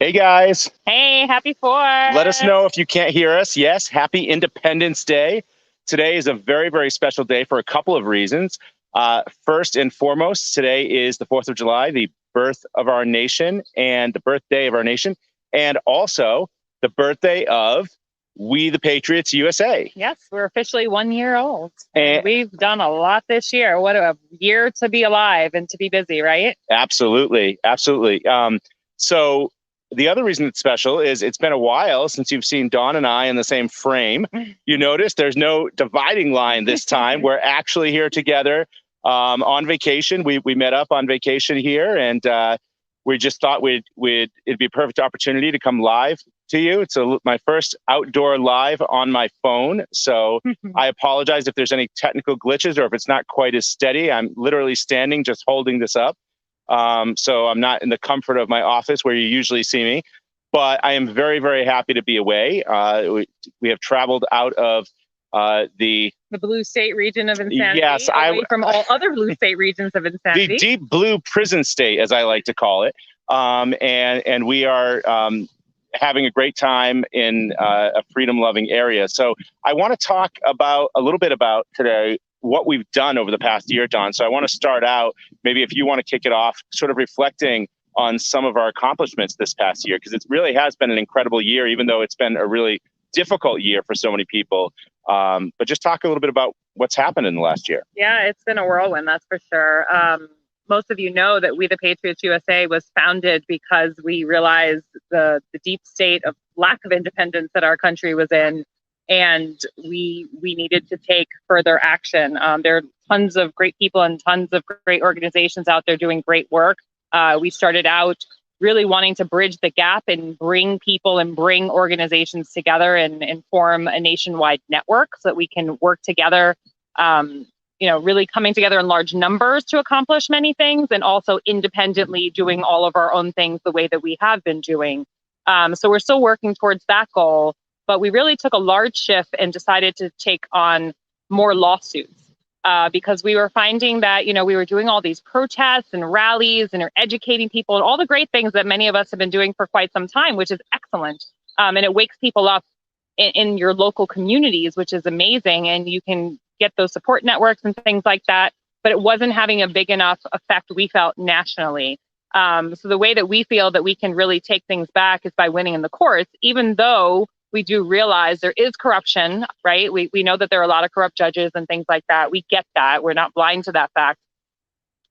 Hey guys, Hey, happy 4th. let us know if you can't hear us. Yes, happy Independence Day. Today is a very, very special day for a couple of reasons. First and foremost, today is the 4th of July, the birth of our nation and the birthday of our nation, and also the birthday of We the Patriots USA. Yes, we're officially 1 year old. And We've done a lot this year. What a year to be alive and to be busy, right? absolutely, absolutely. So the other reason it's special is it's been a while since you've seen Dawn and I in the same frame. You notice there's no dividing line this time. We're actually here together on vacation. We met up on vacation here, and we just thought it'd be a perfect opportunity to come live to you. It's my first outdoor live on my phone, so I apologize if there's any technical glitches or if it's not quite as steady. I'm literally standing, just holding this up. So I'm not in the comfort of my office where you usually see me, but I am very, very happy to be away. We have traveled out of the blue state region of insanity. Yes, away from all other blue state regions of insanity. The deep blue prison state, as I like to call it. And we are having a great time in a freedom-loving area. So I want to talk a little bit about today what we've done over the past year, Don. So I want to start out, maybe if you want to kick it off, sort of reflecting on some of our accomplishments this past year, because it really has been an incredible year, even though it's been a really difficult year for so many people. But just talk a little bit about what's happened in the last year. Yeah, it's been a whirlwind, that's for sure. Most of you know that We the Patriots USA was founded because we realized the deep state of lack of independence that our country was in, and we needed to take further action. There are tons of great people and tons of great organizations out there doing great work. We started out really wanting to bridge the gap and bring people and bring organizations together and form a nationwide network so that we can work together, really coming together in large numbers to accomplish many things, and also independently doing all of our own things the way that we have been doing. So we're still working towards that goal. But we really took a large shift and decided to take on more lawsuits because we were finding that, we were doing all these protests and rallies and are educating people and all the great things that many of us have been doing for quite some time, which is excellent. And it wakes people up in your local communities, which is amazing. And you can get those support networks and things like that. But it wasn't having a big enough effect, we felt, nationally. So the way that we feel that we can really take things back is by winning in the courts, even though we do realize there is corruption, right? We know that there are a lot of corrupt judges and things like that. We get that. We're not blind to that fact.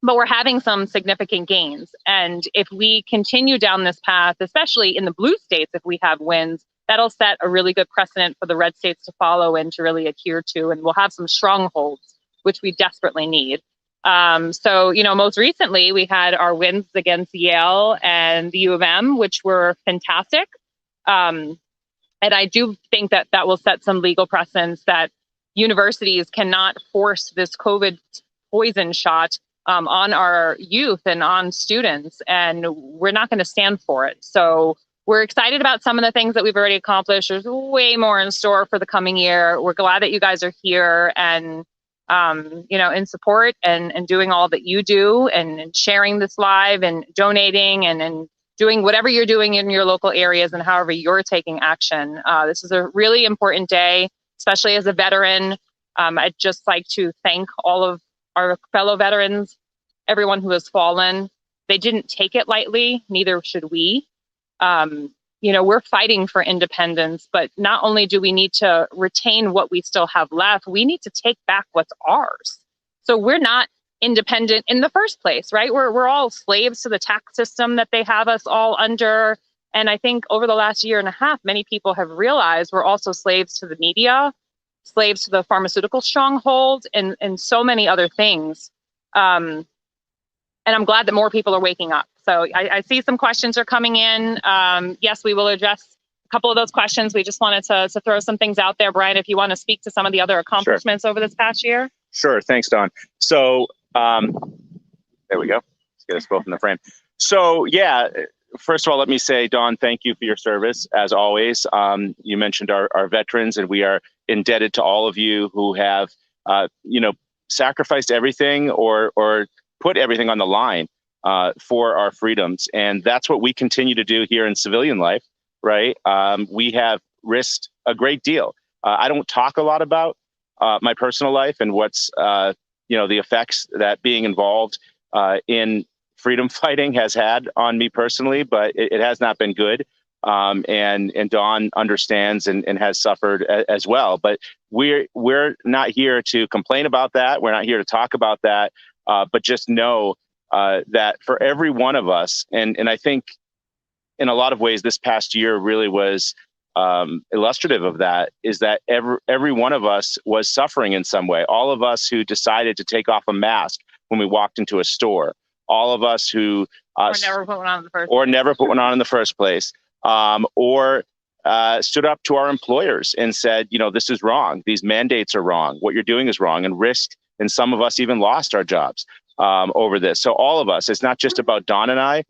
But we're having some significant gains. And if we continue down this path, especially in the blue states, if we have wins, that'll set a really good precedent for the red states to follow and to really adhere to. And we'll have some strongholds, which we desperately need. So, most recently, we had our wins against Yale and the U of M, which were fantastic. And I do think that will set some legal precedents that universities cannot force this COVID poison shot on our youth and on students, and we're not going to stand for it. So we're excited about some of the things that we've already accomplished. There's way more in store for the coming year. We're glad that you guys are here and, in support and doing all that you do and sharing this live and donating and doing whatever you're doing in your local areas and however you're taking action. This is a really important day, especially as a veteran. I'd just like to thank all of our fellow veterans, everyone who has fallen. They didn't take it lightly, neither should we. We're fighting for independence, but not only do we need to retain what we still have left, we need to take back what's ours. So we're not independent in the first place, right? We're all slaves to the tax system that they have us all under. And I think over the last year and a half, many people have realized we're also slaves to the media, slaves to the pharmaceutical stronghold, and so many other things. And I'm glad that more people are waking up. So I see some questions are coming in. Yes, we will address a couple of those questions. We just wanted to throw some things out there. Brian, if you want to speak to some of the other accomplishments over this past year. Sure. Thanks, Don. So there we go. Let's get us both in the frame. So, yeah, first of all, let me say, Don, thank you for your service, as always. You mentioned our veterans, and we are indebted to all of you who have, sacrificed everything or put everything on the line for our freedoms. And that's what we continue to do here in civilian life, right? We have risked a great deal. I don't talk a lot about my personal life and what's, the effects that being involved in freedom fighting has had on me personally, but it has not been good. And Dawn understands and has suffered as well. But we're not here to complain about that. We're not here to talk about that. But just know that for every one of us, and I think in a lot of ways this past year really was illustrative of that, is that every one of us was suffering in some way. All of us who decided to take off a mask when we walked into a store, all of us who or never put one on in the first or never put one on in the first place, or stood up to our employers and said, this is wrong. These mandates are wrong. What you're doing is wrong, and risked. And some of us even lost our jobs over this. So all of us, it's not just about Dawn and I.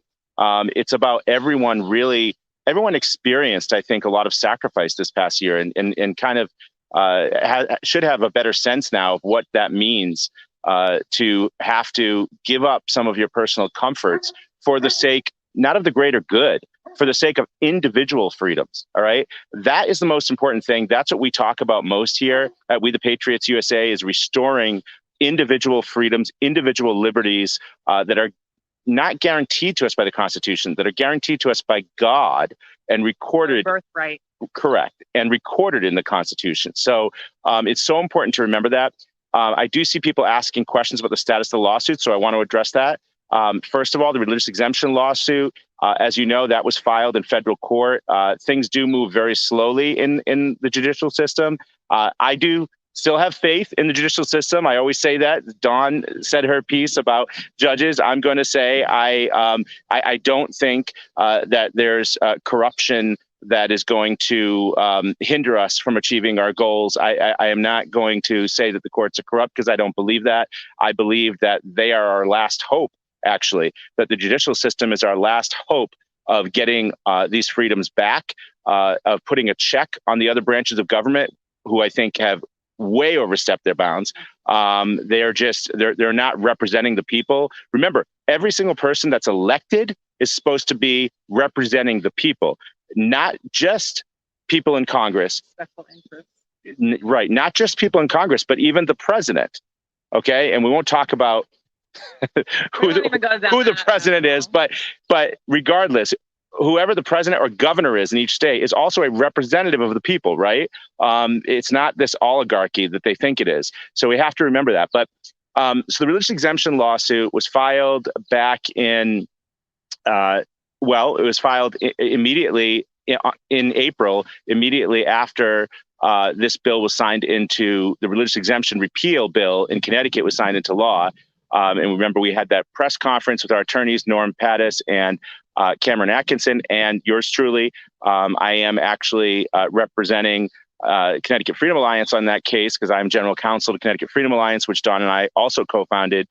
It's about everyone really. Everyone experienced, I think, a lot of sacrifice this past year, and kind of should have a better sense now of what that means to have to give up some of your personal comforts for the sake, not of the greater good, for the sake of individual freedoms. All right. That is the most important thing. That's what we talk about most here at We the Patriots USA, is restoring individual freedoms, individual liberties that are not guaranteed to us by the Constitution, that are guaranteed to us by God and recorded. Birthright. Correct. And recorded in the Constitution. So it's so important to remember that. I do see people asking questions about the status of the lawsuit, so I want to address that. First of all, the religious exemption lawsuit, as you know, that was filed in federal court. Things do move very slowly in the judicial system. I do still have faith in the judicial system. I always say that. Dawn said her piece about judges. I'm going to say I don't think that there's corruption that is going to hinder us from achieving our goals. I am not going to say that the courts are corrupt, because I don't believe that. I believe that they are our last hope, actually, that the judicial system is our last hope of getting these freedoms back, of putting a check on the other branches of government, who I think have way overstepped their bounds. They're not representing the people. Remember, every single person that's elected is supposed to be representing the people, not just people in Congress. Special interests. Right. Not just people in Congress, but even the president. Okay. And we won't talk about who the president is, but regardless, whoever the president or governor is in each state is also a representative of the people, right? It's not this oligarchy that they think it is. So we have to remember that. But so the religious exemption lawsuit was filed back in, it was filed immediately in April, immediately after this bill was signed into the religious exemption repeal bill in Connecticut was signed into law. And remember, we had that press conference with our attorneys, Norm Pattis and Cameron Atkinson, and yours truly. I am actually representing Connecticut Freedom Alliance on that case, because I'm general counsel to Connecticut Freedom Alliance, which Dawn and I also co-founded.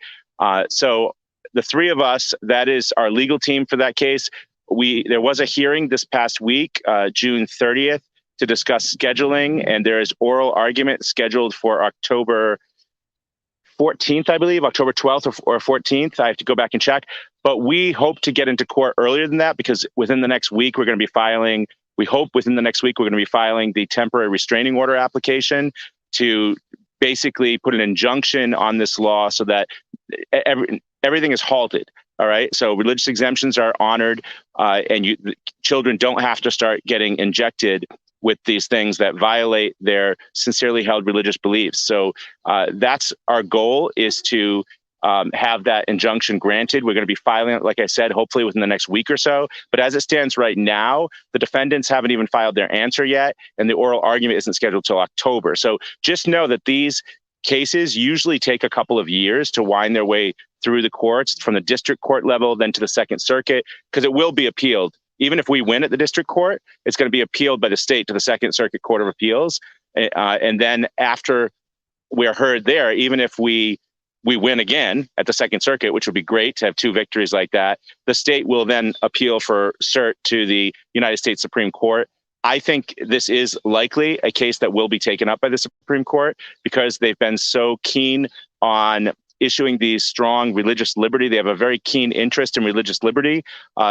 So the three of us, that is our legal team for that case. There was a hearing this past week, June 30th, to discuss scheduling, and there is oral argument scheduled for October 14th, I believe, October 12th or 14th. I have to go back and check. But we hope to get into court earlier than that, because within the next week, we're going to be filing the temporary restraining order application to basically put an injunction on this law so that everything is halted. All right. So religious exemptions are honored, and children don't have to start getting injected with these things that violate their sincerely held religious beliefs. So that's our goal, is to have that injunction granted. We're going to be filing it, like I said, hopefully within the next week or so. But as it stands right now, the defendants haven't even filed their answer yet, and the oral argument isn't scheduled till October. So just know that these cases usually take a couple of years to wind their way through the courts, from the district court level, then to the Second Circuit, because it will be appealed. Even if we win at the district court, it's going to be appealed by the state to the Second Circuit Court of Appeals. And then after we're heard there, even if we win again at the Second Circuit, which would be great to have two victories like that, the state will then appeal for cert to the United States Supreme Court. I think this is likely a case that will be taken up by the Supreme Court, because they've been so keen on issuing these strong religious liberty. They have a very keen interest in religious liberty.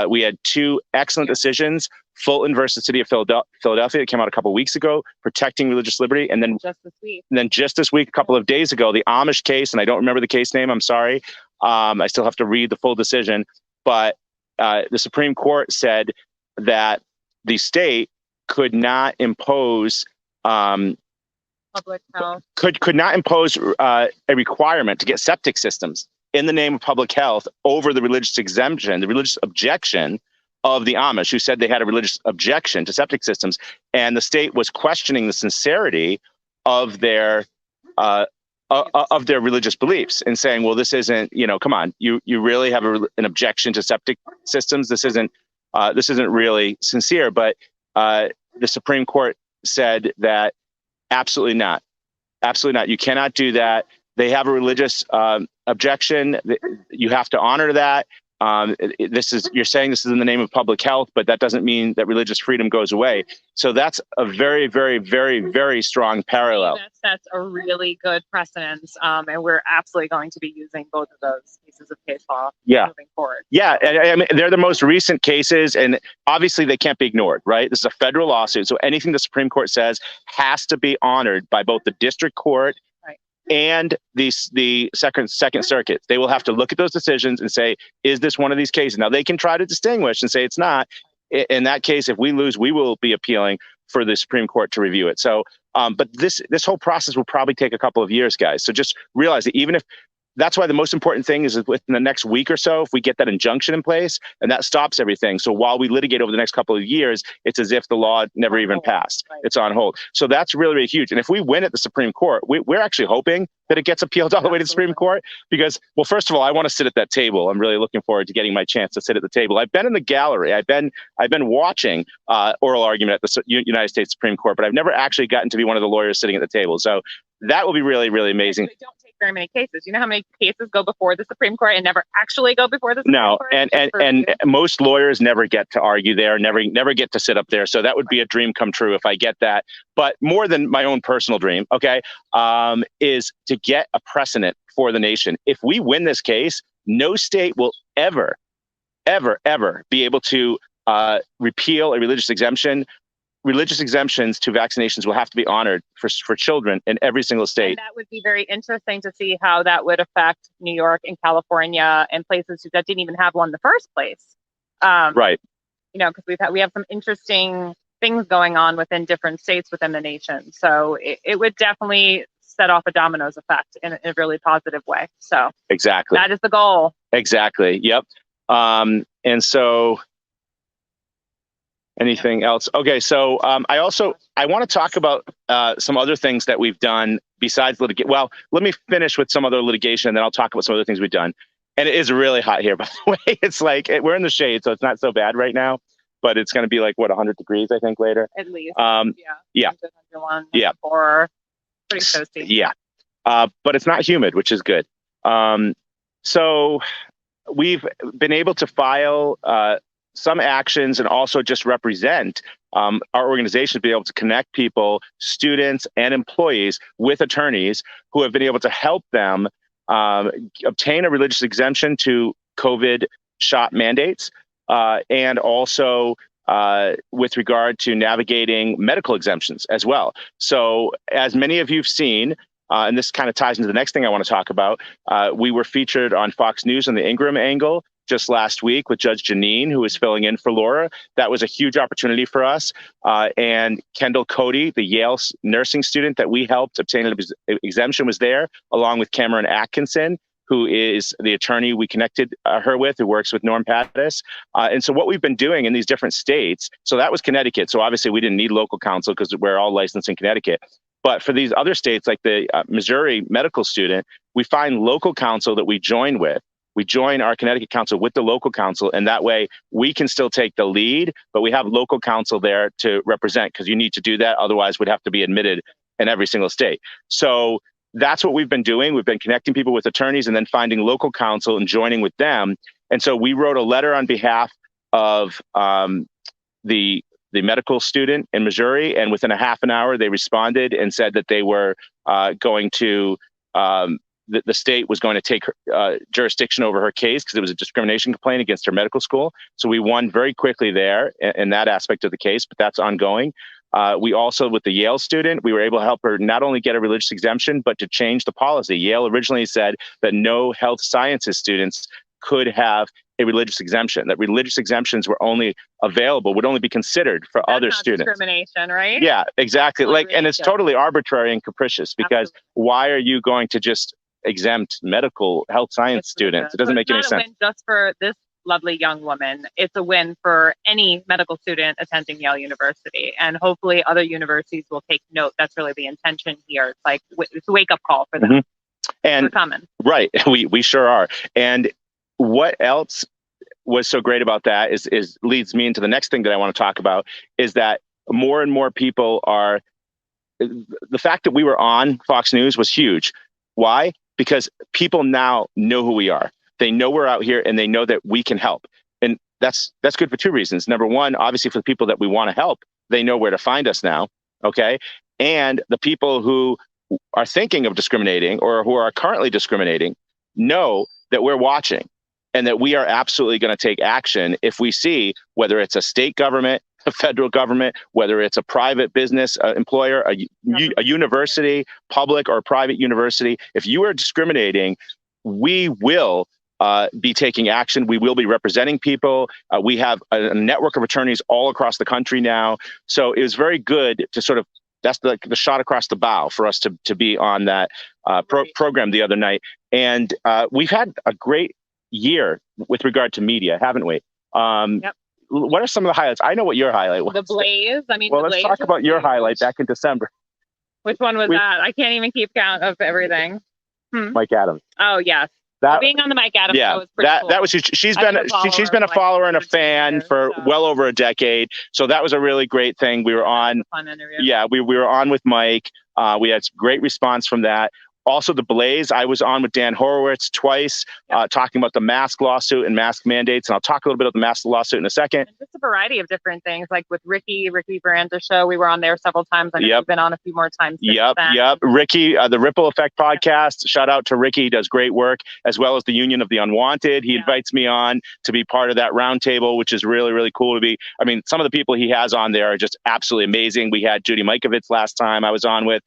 We had two excellent decisions: Fulton versus City of Philadelphia, that came out a couple of weeks ago, protecting religious liberty, and then just this week, a couple of days ago, the Amish case, and I don't remember the case name. I'm sorry. I still have to read the full decision, but the Supreme Court said that the state could not impose public health. Could not impose a requirement to get septic systems in the name of public health over the religious exemption, the religious objection of the Amish, who said they had a religious objection to septic systems, and the state was questioning the sincerity of their religious beliefs and saying, well, this isn't, come on, you really have an objection to septic systems. This isn't really sincere. But the Supreme Court said that absolutely not. Absolutely not. You cannot do that. They have a religious objection. You have to honor that. You're saying this is in the name of public health, but that doesn't mean that religious freedom goes away. So that's a very, very, very, very strong parallel. That sets a really good precedence, and we're absolutely going to be using both of those pieces of case law moving forward. Yeah, and I mean, they're the most recent cases, and obviously they can't be ignored, right? This is a federal lawsuit, so anything the Supreme Court says has to be honored by both the district court and the Second Circuit. They will have to look at those decisions and say, is this one of these cases? Now, they can try to distinguish and say it's not. In that case, if we lose, we will be appealing for the Supreme Court to review it. So, but this whole process will probably take a couple of years, guys. So just realize that even if that's why the most important thing is within the next week or so, if we get that injunction in place, and that stops everything. So while we litigate over the next couple of years, it's as if the law never even passed. Right. It's on hold. So that's really, really huge. And if we win at the Supreme Court, we're actually hoping that it gets appealed all the way to the Supreme Court, because, well, first of all, I want to sit at that table. I'm really looking forward to getting my chance to sit at the table. I've been in the gallery. I've been watching oral argument at the United States Supreme Court, but I've never actually gotten to be one of the lawyers sitting at the table. So that will be really, really amazing. Don't take very many cases. You know how many cases go before the Supreme Court and never actually go before the Supreme Court? No, and most lawyers never get to argue there, never get to sit up there. So that would be a dream come true if I get that. But more than my own personal dream, is to get a precedent for the nation. If we win this case, no state will ever, ever, ever be able to repeal a religious exemption. Religious exemptions to vaccinations will have to be honored for children in every single state. And that would be very interesting to see how that would affect New York and California and places that didn't even have one in the first place. Right. Because we have some interesting things going on within different states within the nation. So it would definitely set off a dominoes effect in a really positive way. So exactly, that is the goal. Exactly. Yep. And so. Anything else? Okay, so I want to talk about some other things that we've done besides litigation. Well, let me finish with some other litigation, and then I'll talk about some other things we've done. And it is really hot here, by the way. It's like we're in the shade, so it's not so bad right now. But it's going to be like 100 degrees, I think, later. At least. Yeah. 101, yeah. Or pretty toasty. Yeah. But it's not humid, which is good. So we've been able to file some actions and also just represent our organization to be able to connect people, students and employees with attorneys who have been able to help them obtain a religious exemption to COVID shot mandates and also with regard to navigating medical exemptions as well. So as many of you've seen, and this kind of ties into the next thing I want to talk about, we were featured on Fox News on the Ingram angle just last week with Judge Janine, who was filling in for Laura. That was a huge opportunity for us. And Kendall Cody, the Yale nursing student that we helped obtain an exemption, was there, along with Cameron Atkinson, who is the attorney we connected her with, who works with Norm Pattis. And so what we've been doing in these different states, so that was Connecticut. So obviously we didn't need local counsel because we're all licensed in Connecticut. But for these other states, like the Missouri medical student, we find local counsel that we join with. We join our Connecticut counsel with the local counsel, and that way we can still take the lead, but we have local counsel there to represent, because you need to do that. Otherwise, we'd have to be admitted in every single state. So that's what we've been doing. We've been connecting people with attorneys and then finding local counsel and joining with them. And so we wrote a letter on behalf of the medical student in Missouri, and within a half an hour, they responded and said that they were going to the state was going to take jurisdiction over her case because it was a discrimination complaint against her medical school. So we won very quickly there in that aspect of the case, but that's ongoing. We also, with the Yale student, we were able to help her not only get a religious exemption, but to change the policy. Yale originally said that no health sciences students could have a religious exemption, that religious exemptions were only available, would only be considered for other students. Discrimination, right? Yeah, exactly. And it's totally arbitrary and capricious because why are you going to just exempt medical health science students? It doesn't make any sense. It's not a win just for this lovely young woman. It's a win for any medical student attending Yale University, and hopefully other universities will take note. That's really the intention here. It's like it's a wake-up call for them. Mm-hmm. And we're coming. Right, we sure are. And what else was so great about that is leads me into the next thing that I want to talk about, is that more and more people are, the fact that we were on Fox News was huge. Why? Because people now know who we are. They know we're out here and they know that we can help. And that's good for two reasons. Number one, obviously for the people that we want to help, they know where to find us now. Okay. And the people who are thinking of discriminating or who are currently discriminating know that we're watching and that we are absolutely going to take action if we see, whether it's a state government, a federal government, whether it's a private business employer, a university, public or private university. If you are discriminating, we will be taking action. We will be representing people. We have a network of attorneys all across the country now. So it was very good to sort of, that's the shot across the bow for us to be on that program the other night. And we've had a great year with regard to media, haven't we? Yep. What are some of the highlights? I know what your highlight was. The Blaze. I mean, well, let's talk about your highlight back in December. Which one was that? I can't even keep count of everything. Mike Adams. Oh, yes. Being on the Mike Adams show was pretty cool. That was she's been a follower and a fan for well over a decade. So that was a really great thing. We were on. Fun interview. Yeah, we were on with Mike. We had great response from that. Also, The Blaze, I was on with Dan Horowitz twice, talking about the mask lawsuit and mask mandates. And I'll talk a little bit about the mask lawsuit in a second. And just a variety of different things, like with Ricky Baranda's show. We were on there several times. I know you've been on a few more times. Yep. Ricky, the Ripple Effect podcast. Shout out to Ricky. He does great work, as well as the Union of the Unwanted. He invites me on to be part of that roundtable, which is really, really cool to be. I mean, some of the people he has on there are just absolutely amazing. We had Judy Mikovits last time I was on with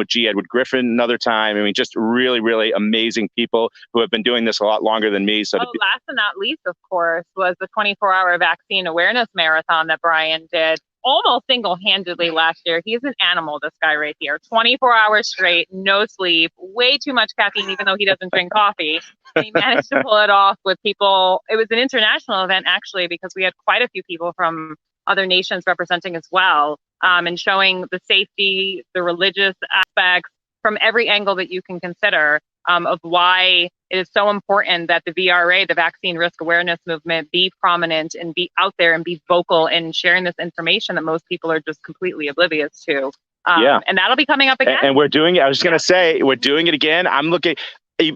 G. Edward Griffin another time. I mean, just really, really amazing people who have been doing this a lot longer than me. So, last and not least, of course, was the 24-hour vaccine awareness marathon that Brian did almost single-handedly last year. He's an animal, this guy right here. 24 hours straight, no sleep, way too much caffeine, even though he doesn't drink coffee. And he managed to pull it off with people. It was an international event, actually, because we had quite a few people from other nations representing as well, and showing the safety, the religious aspects, from every angle that you can consider, of why it is so important that the VRA, the Vaccine Risk Awareness Movement, be prominent and be out there and be vocal in sharing this information that most people are just completely oblivious to. And that'll be coming up again. And we're doing it. I was going to say, we're doing it again. I'm looking.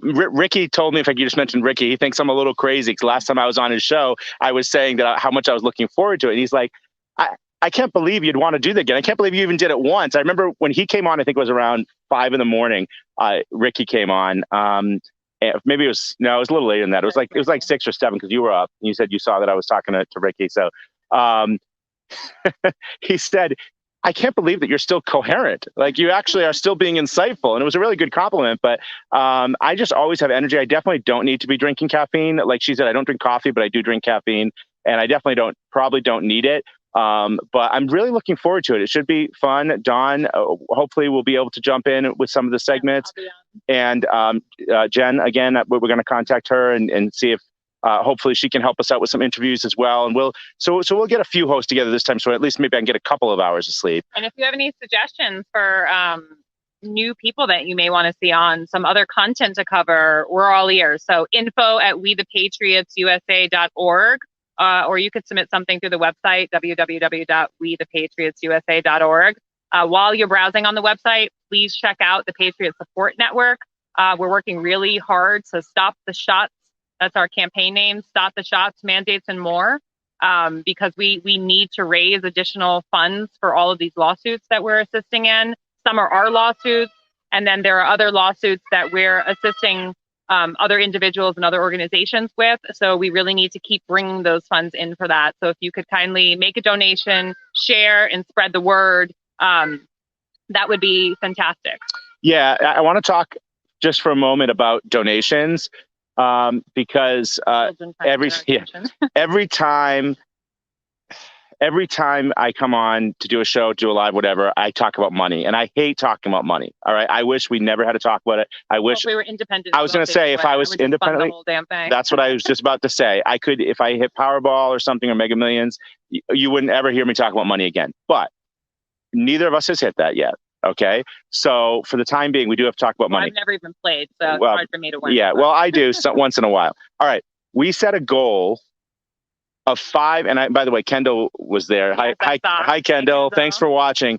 Ricky told me, if I could just mention Ricky, he thinks I'm a little crazy because last time I was on his show, I was saying that how much I was looking forward to it. And he's like, I can't believe you'd want to do that again. I can't believe you even did it once. I remember when he came on, I think it was around 5 a.m. Ricky came on. Maybe it was a little later than that. It was like 6 or 7 because you were up. And you said you saw that I was talking to Ricky. So he said, I can't believe that you're still coherent. Like, you actually are still being insightful. And it was a really good compliment. But I just always have energy. I definitely don't need to be drinking caffeine. Like she said, I don't drink coffee, but I do drink caffeine. And I definitely probably don't need it. But I'm really looking forward to it. It should be fun. Dawn, hopefully we'll be able to jump in with some of the segments. And Jen, again, we're going to contact her and see if hopefully she can help us out with some interviews as well. And we'll get a few hosts together this time. So at least maybe I can get a couple of hours of sleep. And if you have any suggestions for new people that you may want to see on, some other content to cover, we're all ears. So info@wethepatriotsusa.org. Or you could submit something through the website, www.wethepatriotsusa.org. While you're browsing on the website, please check out the Patriot Support Network. We're working really hard to stop the shots. That's our campaign name, Stop the Shots, Mandates, and More, because we need to raise additional funds for all of these lawsuits that we're assisting in. Some are our lawsuits, And then there are other lawsuits that we're assisting other individuals and other organizations with. So we really need to keep bringing those funds in for that. So if you could kindly make a donation, share, and spread the word, that would be fantastic. Yeah, I want to talk just for a moment about donations, because every time I come on to do a show, do a live, whatever, I talk about money, and I hate talking about money. All right. I wish we never had to talk about it. I wish if we were independent. I was going to say, if I was independent, that's what I was just about to say. I could, if I hit Powerball or something or Mega Millions, you wouldn't ever hear me talk about money again. But neither of us has hit that yet. Okay. So for the time being, we do have to talk about money. I've never even played, so it's hard for me to win. Yeah. Well, I do once in a while. All right. We set a goal of 5, and by the way, Kendall was there. Yes, hi, Kendall. Thanks for watching.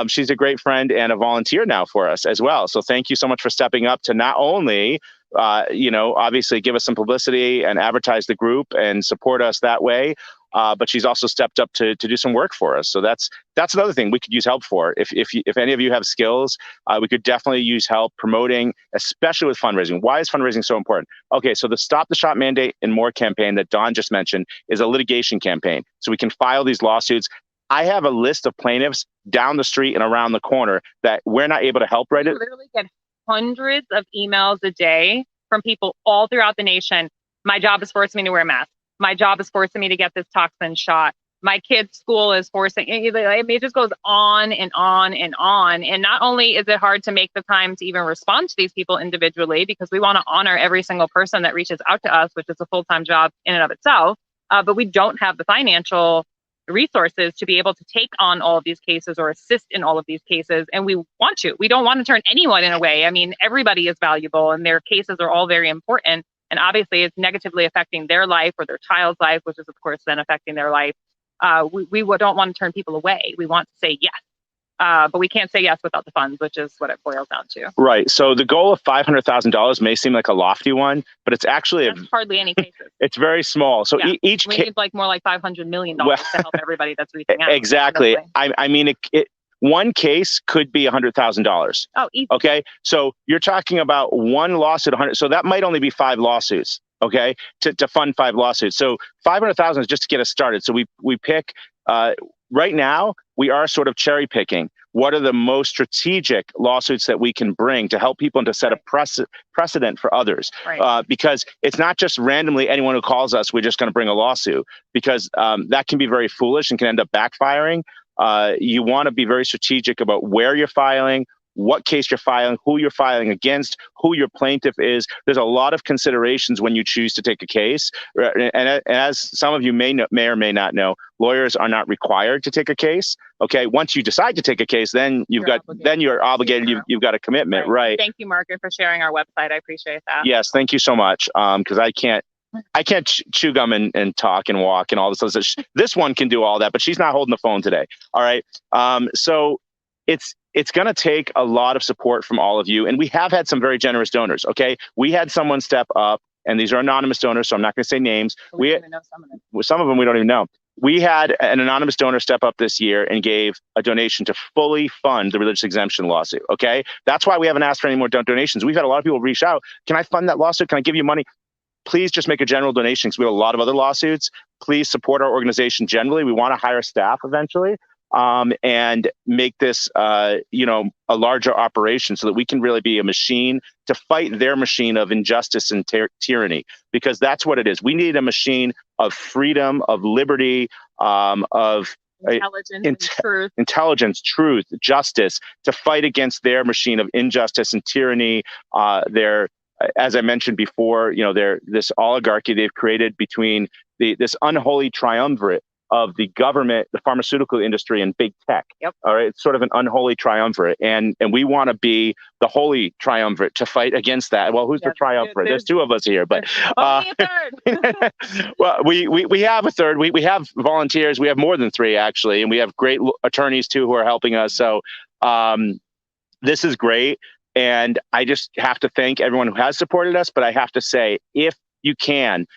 She's a great friend and a volunteer now for us as well. So thank you so much for stepping up to not only, obviously give us some publicity and advertise the group and support us that way, but she's also stepped up to do some work for us. So that's another thing we could use help for. If any of you have skills, we could definitely use help promoting, especially with fundraising. Why is fundraising so important? Okay, so the Stop the Shop Mandate and More campaign that Dawn just mentioned is a litigation campaign. So we can file these lawsuits. I have a list of plaintiffs down the street and around the corner that we're not able to help right now. We literally get hundreds of emails a day from people all throughout the nation. My job is forcing me to wear a mask. My job is forcing me to get this toxin shot. My kid's school is forcing, it just goes on and on and on. And not only is it hard to make the time to even respond to these people individually, because we want to honor every single person that reaches out to us, which is a full-time job in and of itself, but we don't have the financial resources to be able to take on all of these cases or assist in all of these cases. And we want to. We don't want to turn anyone away. I mean, everybody is valuable and their cases are all very important. And obviously, it's negatively affecting their life or their child's life, which is, of course, then affecting their life. We don't want to turn people away. We want to say yes. But we can't say yes without the funds, which is what it boils down to. Right. So the goal of $500,000 may seem like a lofty one, but it's actually hardly any cases. It's very small. So each we need more like $500 million to help everybody that's reaching out. Exactly. I mean, one case could be $100,000. Oh, easy. Okay. So you're talking about one lawsuit, 100. So that might only be 5 lawsuits. Okay. To fund 5 lawsuits. So 500,000 is just to get us started. So we pick, right now, we are sort of cherry picking. What are the most strategic lawsuits that we can bring to help people and to set a precedent for others? Right. Because it's not just randomly anyone who calls us, we're just going to bring a lawsuit, because that can be very foolish and can end up backfiring. You want to be very strategic about where you're filing, what case you're filing, who you're filing against, who your plaintiff is. There's a lot of considerations when you choose to take a case. And as some of you may or may not know, lawyers are not required to take a case. Okay, once you decide to take a case, then you're obligated. You've got a commitment, right? Thank you, Margaret, for sharing our website. I appreciate that. Yes, thank you so much. Because I can't chew gum and talk and walk and all this other stuff. This one can do all that, but she's not holding the phone today. All right. So it's going to take a lot of support from all of you. And we have had some very generous donors. Okay. We had someone step up, and these are anonymous donors, so I'm not going to say names. We don't even know some of them. Some of them we don't even know. We had an anonymous donor step up this year and gave a donation to fully fund the religious exemption lawsuit. Okay. That's why we haven't asked for any more donations. We've had a lot of people reach out. Can I fund that lawsuit? Can I give you money? Please just make a general donation, because we have a lot of other lawsuits. Please support our organization generally. We want to hire staff eventually, and make this, a larger operation so that we can really be a machine to fight their machine of injustice and tyranny, because that's what it is. We need a machine of freedom, of liberty, of intelligence, truth, justice, to fight against their machine of injustice and tyranny. As I mentioned before, this oligarchy they've created between this unholy triumvirate of the government, the pharmaceutical industry, and big tech. Yep. All right. It's sort of an unholy triumvirate. And we want to be the holy triumvirate to fight against that. Well, who's the triumvirate? There's 2 of us here, but only a third. Well, we have a third. We have volunteers. We have more than 3 actually, and we have great attorneys too who are helping us. So this is great. And I just have to thank everyone who has supported us. But I have to say, if you can,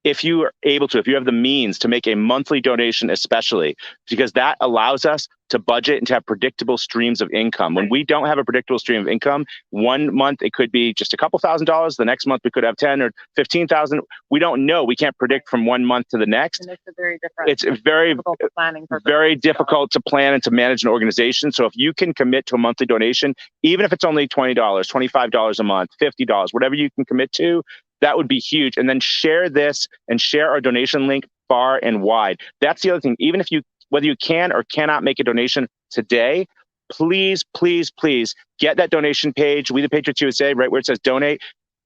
if you are able to, if you have the means to make a monthly donation, especially because that allows us to budget and to have predictable streams of income. When we don't have a predictable stream of income, one month it could be just a couple $1,000s. The next month we could have 10 or 15,000. We don't know. We can't predict from one month to the next. And it's very different. It's very difficult for planning purposes. Very difficult to plan and to manage an organization. So if you can commit to a monthly donation, even if it's only $20, $25 a month, $50, whatever you can commit to, that would be huge. And then share this and share our donation link far and wide. That's the other thing. Even if you, whether you can or cannot make a donation today, please, please, please get that donation page, We the Patriots USA, right where it says donate.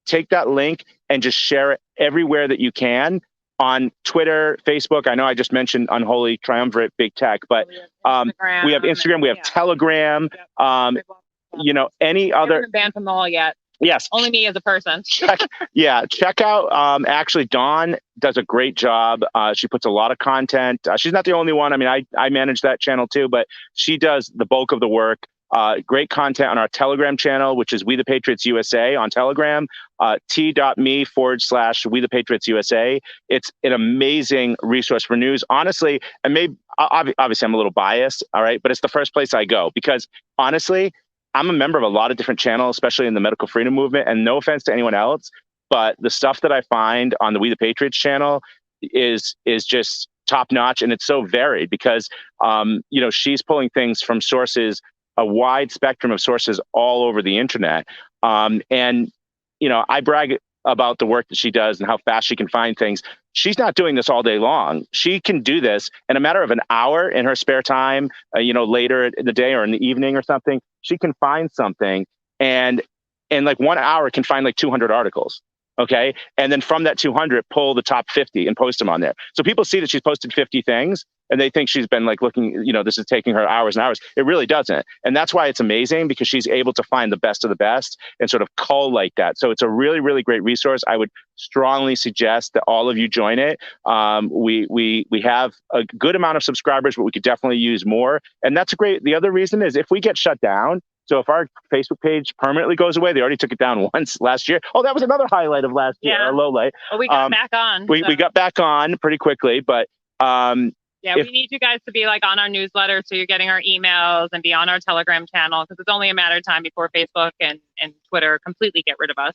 Take that link and just share it everywhere that you can on Twitter, Facebook. I know I just mentioned Unholy Triumvirate, big tech, but we have Instagram, we have Telegram, you know, any other. I haven't been banned from the hall yet. Yes. Only me as a person. Check out, actually, Dawn does a great job. She puts a lot of content. She's not the only one. I mean, I manage that channel too, but she does the bulk of the work. Great content on our Telegram channel, which is We the Patriots USA on Telegram, t.me/We the Patriots USA. It's an amazing resource for news, honestly. And maybe, obviously, I'm a little biased, all right, but it's the first place I go because honestly, I'm a member of a lot of different channels, especially in the medical freedom movement. And no offense to anyone else, but the stuff that I find on the We the Patriots channel is just top notch, and it's so varied because you know, she's pulling things from sources, a wide spectrum of sources all over the internet. And you know, I brag about the work that she does and how fast she can find things. She's not doing this all day long. She can do this in a matter of an hour in her spare time, you know, later in the day or in the evening or something. She can find something and in like 1 hour can find like 200 articles. Okay. And then from that 200, pull the top 50 and post them on there. So people see that she's posted 50 things and they think she's been like looking, you know, this is taking her hours and hours. It really doesn't. And that's why it's amazing, because she's able to find the best of the best and sort of cull like that. So it's a really, really great resource. I would strongly suggest that all of you join it. We have a good amount of subscribers, but we could definitely use more. And that's a great, the other reason is if we get shut down, so if our Facebook page permanently goes away, they already took it down once last year. Oh, that was another highlight of last year, a low light. Well, we got back on. We got back on pretty quickly, but yeah, we need you guys to be like on our newsletter, so you're getting our emails, and be on our Telegram channel, because it's only a matter of time before Facebook and Twitter completely get rid of us.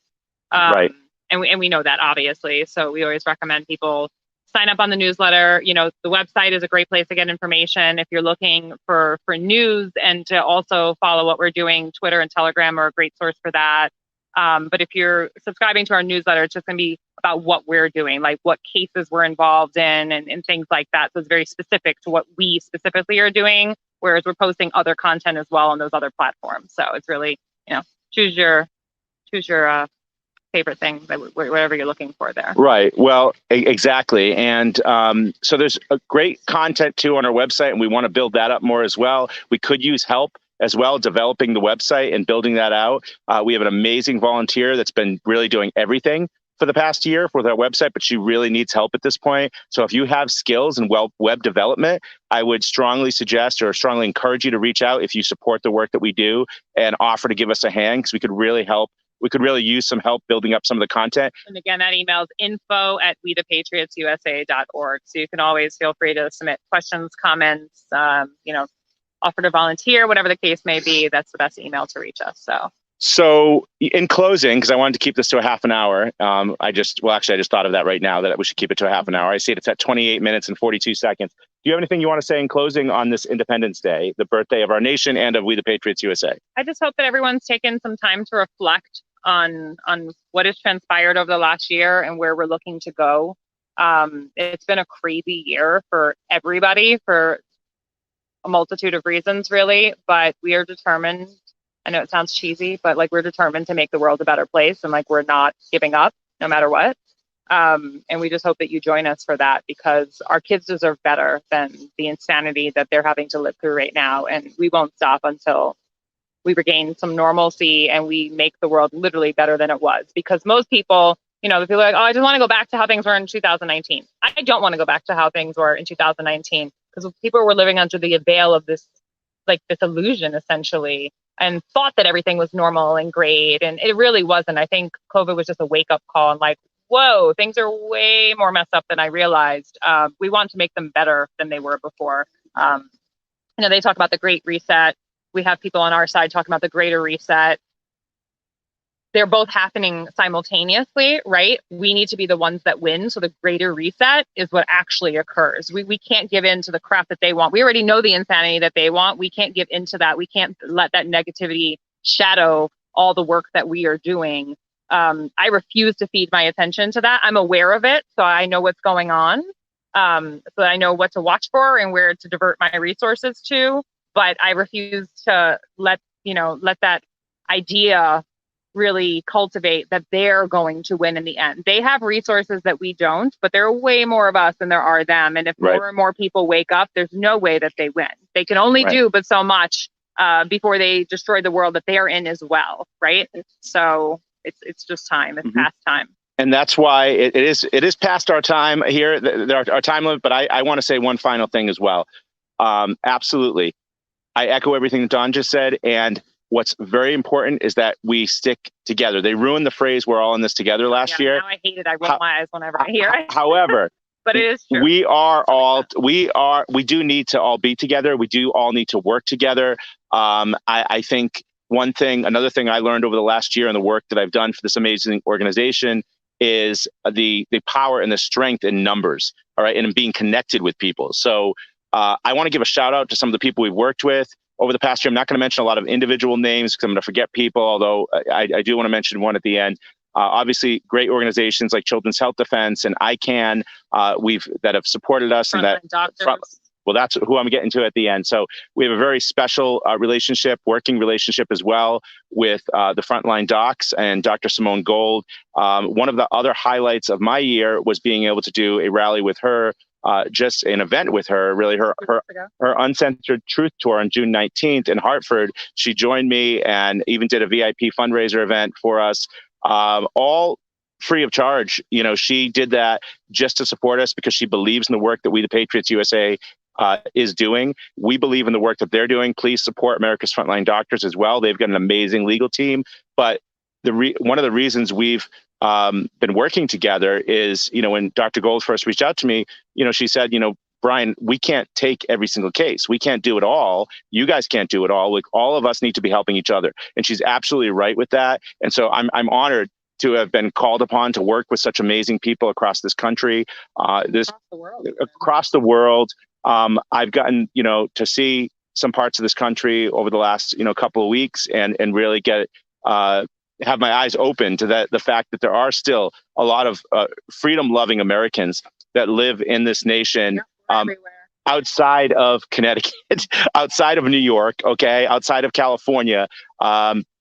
Right. And we know that, obviously. So we always recommend people sign up on the newsletter. You know, the website is a great place to get information if you're looking for news, and to also follow what we're doing. Twitter and Telegram are a great source for that. But if you're subscribing to our newsletter, it's just going to be about what we're doing, like what cases we're involved in and things like that. So it's very specific to what we specifically are doing, whereas we're posting other content as well on those other platforms. So it's really, you know, choose your favorite thing, whatever you're looking for there. Right. Well, exactly. And so there's a great content too on our website, and we want to build that up more as well. We could use help as well, developing the website and building that out. We have an amazing volunteer that's been really doing everything for the past year with our website, but she really needs help at this point. So if you have skills in web development, I would strongly suggest or strongly encourage you to reach out if you support the work that we do and offer to give us a hand, because we could really help. We could really use some help building up some of the content. And again, that email is info@wethepatriotsusa.org. So you can always feel free to submit questions, comments, you know, offer to volunteer, whatever the case may be. That's the best email to reach us. So in closing, because I wanted to keep this to a half an hour, I just thought of that right now, that we should keep it to a half an hour. I see it's at 28 minutes and 42 seconds. Do you have anything you want to say in closing on this Independence Day, the birthday of our nation and of We the Patriots USA? I just hope that everyone's taken some time to reflect on what has transpired over the last year and where we're looking to go. It's been a crazy year for everybody for a multitude of reasons, really, but we are determined. I know it sounds cheesy, but like, we're determined to make the world a better place, and like, we're not giving up no matter what. And we just hope that you join us for that, because our kids deserve better than the insanity that they're having to live through right now. And we won't stop until we regain some normalcy and we make the world literally better than it was. Because most people, you know, the people are like, oh, I just want to go back to how things were in 2019. I don't want to go back to how things were in 2019, because people were living under the veil of this illusion, essentially, and thought that everything was normal and great. And it really wasn't. I think COVID was just a wake up call, and like, whoa, things are way more messed up than I realized. We want to make them better than they were before. They talk about the Great Reset. We have people on our side talking about the Greater Reset. They're both happening simultaneously, right? We need to be the ones that win. So the Greater Reset is what actually occurs. We can't give in to the crap that they want. We already know the insanity that they want. We can't give into that. We can't let that negativity shadow all the work that we are doing. I refuse to feed my attention to that. I'm aware of it, so I know what's going on. So I know what to watch for and where to divert my resources to. But I refuse to let that idea really cultivate that they're going to win in the end. They have resources that we don't, but there are way more of us than there are them. And if more and more people wake up, there's no way that they win. They can only do but so much before they destroy the world that they are in as well, right? So it's just time. It's past time. And that's why it is past our time here, our time limit. But I want to say one final thing as well. Absolutely. I echo everything that Don just said. And what's very important is that we stick together. They ruined the phrase "we're all in this together" last year. Now I hate it. I roll my eyes whenever I hear it. However, but it is true. We do need to all be together. We do all need to work together. I think another thing I learned over the last year and the work that I've done for this amazing organization is the power and the strength in numbers. All right. And in being connected with people. So I want to give a shout out to some of the people we've worked with over the past year. I'm not going to mention a lot of individual names because I'm going to forget people, although I do want to mention one at the end. Obviously, great organizations like Children's Health Defense and ICANN that have supported us. Well, that's who I'm getting to at the end. So we have a very special working relationship as well with the Frontline Docs and Dr. Simone Gold. One of the other highlights of my year was being able to do a rally with her, just an event with her, really her Uncensored Truth Tour on June 19th in Hartford. She joined me and even did a VIP fundraiser event for us, all free of charge. She did that just to support us because she believes in the work that We the Patriots USA is doing. We believe in the work that they're doing. Please support America's Frontline Doctors as well. They've got an amazing legal team. But one of the reasons we've been working together is, when Dr. Gold first reached out to me, she said, Brian, we can't take every single case. We can't do it all. You guys can't do it all. Like, all of us need to be helping each other. And she's absolutely right with that. And so I'm honored to have been called upon to work with such amazing people across this country, across the world. I've gotten, to see some parts of this country over the last, couple of weeks and really have my eyes open to the fact that there are still a lot of freedom-loving Americans that live in this nation, outside of Connecticut, outside of New York, outside of California.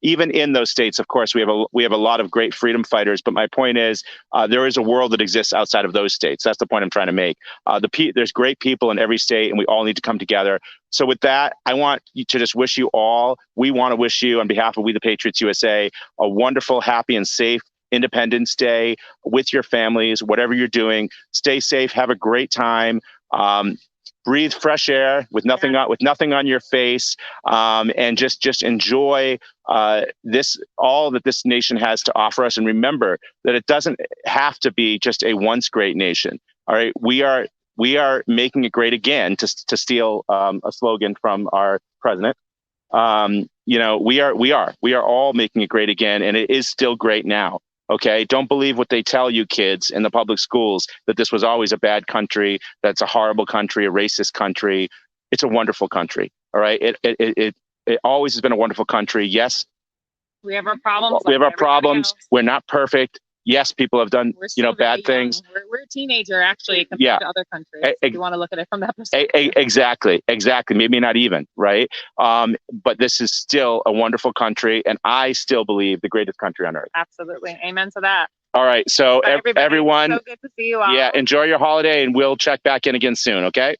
Even in those states, of course, we have a lot of great freedom fighters. But my point is, there is a world that exists outside of those states. That's the point I'm trying to make. There's great people in every state, and we all need to come together. So with that, I want to just wish you all, we want to wish you on behalf of We the Patriots USA, a wonderful, happy, and safe Independence Day with your families, whatever you're doing. Stay safe. Have a great time. Breathe fresh air with nothing on your face, and just enjoy all that this nation has to offer us. And remember that it doesn't have to be just a once great nation. All right, we are making it great again, to steal a slogan from our president. We are all making it great again, and it is still great now. Okay, don't believe what they tell you, kids, in the public schools, that this was always a bad country, that's a horrible country, a racist country. It's a wonderful country. All right, it always has been a wonderful country. Yes, we have our problems. We have our problems. We're not perfect. Yes, people have done bad things. We're a teenager, actually, compared to other countries. If you want to look at it from that perspective. Exactly. Maybe not even, right? But this is still a wonderful country, and I still believe the greatest country on earth. Absolutely. Amen to that. All right. So everyone, so good to see you all. Yeah, enjoy your holiday, and we'll check back in again soon, okay?